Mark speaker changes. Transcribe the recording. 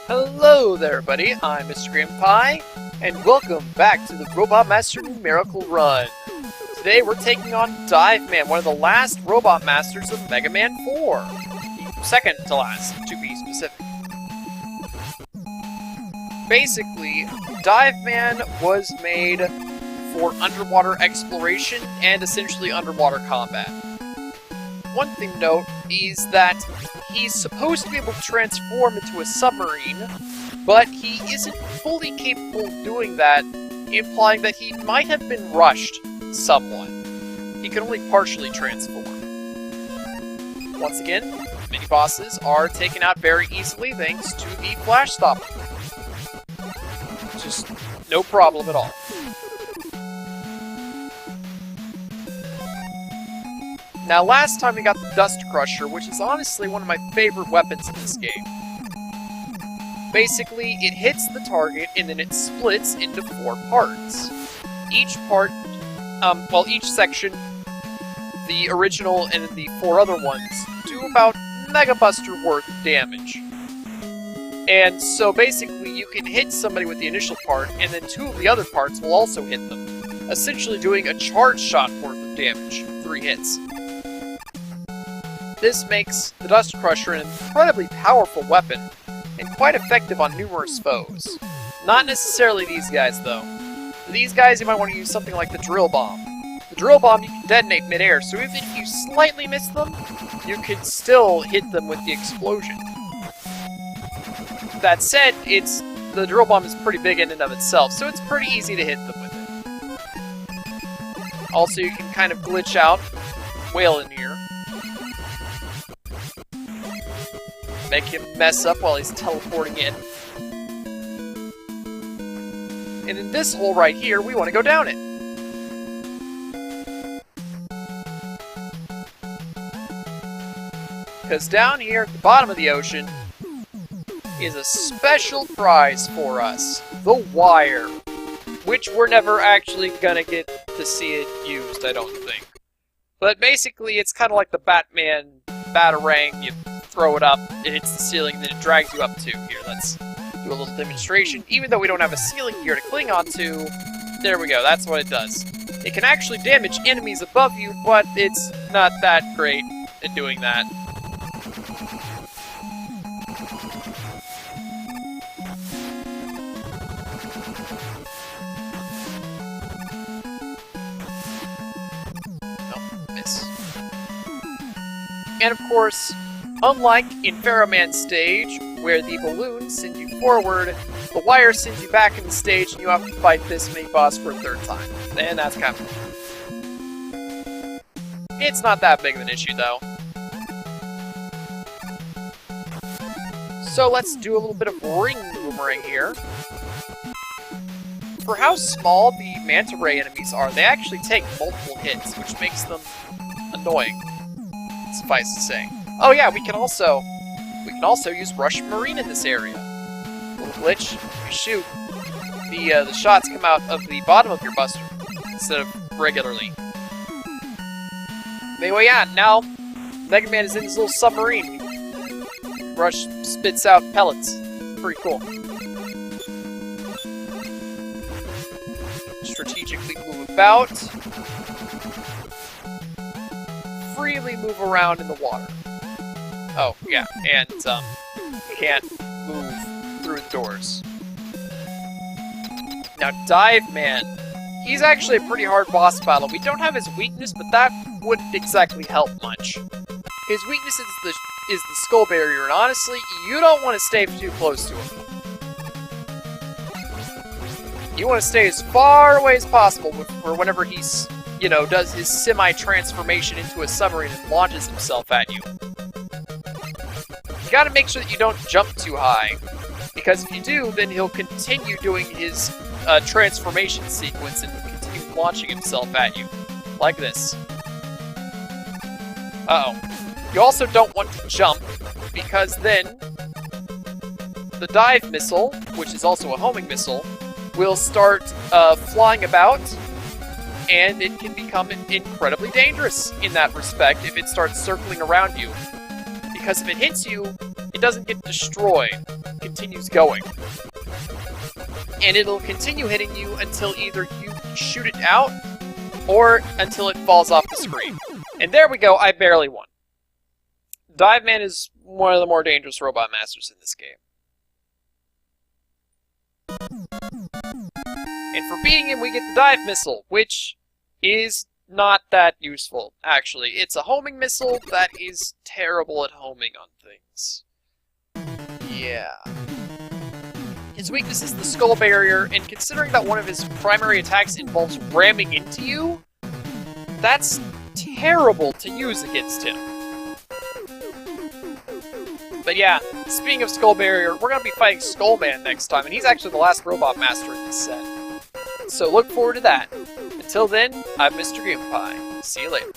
Speaker 1: Hello there, everybody. I'm Mr. Grandpa, and welcome back to the Robot Master Numerical Run. Today we're taking on Dive Man, one of the last Robot Masters of Mega Man 4. The second to last, to be specific. Basically, Dive Man was made for underwater exploration and essentially underwater combat. One thing to note is that he's supposed to be able to transform into a submarine, but he isn't fully capable of doing that, implying that he might have been rushed somewhat. He can only partially transform. Once again, mini-bosses are taken out very easily thanks to the Flash Stopper. Just no problem at all. Now, last time we got the Dust Crusher, which is honestly one of my favorite weapons in this game. Basically, it hits the target and then it splits into 4 parts. Each part, each section, the original and the 4 other ones, do about Mega Buster worth of damage. And so basically, you can hit somebody with the initial part, and then 2 of the other parts will also hit them, essentially doing a charge shot worth of damage, 3 hits. This makes the Dust Crusher an incredibly powerful weapon, and quite effective on numerous foes. Not necessarily these guys, though. For these guys, you might want to use something like the Drill Bomb. The Drill Bomb you can detonate mid-air, so even if you slightly miss them, you can still hit them with the explosion. That said, the Drill Bomb is pretty big in and of itself, so it's pretty easy to hit them with it. Also, you can kind of glitch out, whale in here, make him mess up while he's teleporting in. And in this hole right here, we want to go down it. Because down here at the bottom of the ocean is a special prize for us. The wire. Which we're never actually gonna get to see it used, I don't think. But basically, it's kind of like the Batman Batarang. You throw it up, it hits the ceiling, and then it drags you up to. Here, let's do a little demonstration. Even though we don't have a ceiling here to cling onto, there we go, that's what it does. It can actually damage enemies above you, but it's not that great at doing that. Oh, miss. And of course, unlike in Pharaoh Man's stage, where the balloons send you forward, the wire sends you back in the stage and you have to fight this mini-boss for a 3rd time. And that's kind of cool. It's not that big of an issue, though. So let's do a little bit of ring boomerang here. For how small the Manta Ray enemies are, they actually take multiple hits, which makes them annoying, suffice to say. Oh yeah, we can also use Russian Marine in this area. Little glitch, you shoot, the shots come out of the bottom of your buster instead of regularly. Anyway, yeah, now Mega Man is in his little submarine. Rush spits out pellets. Pretty cool. Strategically move about. Freely move around in the water. Oh, yeah, and, you can't move through the doors. Now, Dive Man. He's actually a pretty hard boss battle. We don't have his weakness, but that wouldn't exactly help much. His weakness is the skull barrier, and honestly, you don't want to stay too close to him. You want to stay as far away as possible for whenever he's, does his semi-transformation into a submarine and launches himself at you. You gotta make sure that you don't jump too high, because if you do, then he'll continue doing his transformation sequence and continue launching himself at you, like this. Uh-oh. You also don't want to jump, because then the dive missile, which is also a homing missile, will start flying about, and it can become incredibly dangerous in that respect if it starts circling around you. Because if it hits you it doesn't get destroyed. It continues going. And it'll continue hitting you until either you shoot it out, or until it falls off the screen. And there we go, I barely won. Dive Man is one of the more dangerous robot masters in this game. And for beating him, we get the dive missile, which is not that useful, actually. It's a homing missile that is terrible at homing on things. Yeah. His weakness is the skull barrier, and considering that one of his primary attacks involves ramming into you, that's terrible to use against him. But yeah, speaking of skull barrier, we're going to be fighting Skullman next time, and he's actually the last robot master in this set. So look forward to that. Until then, I'm Mr. Gamepie. See you later.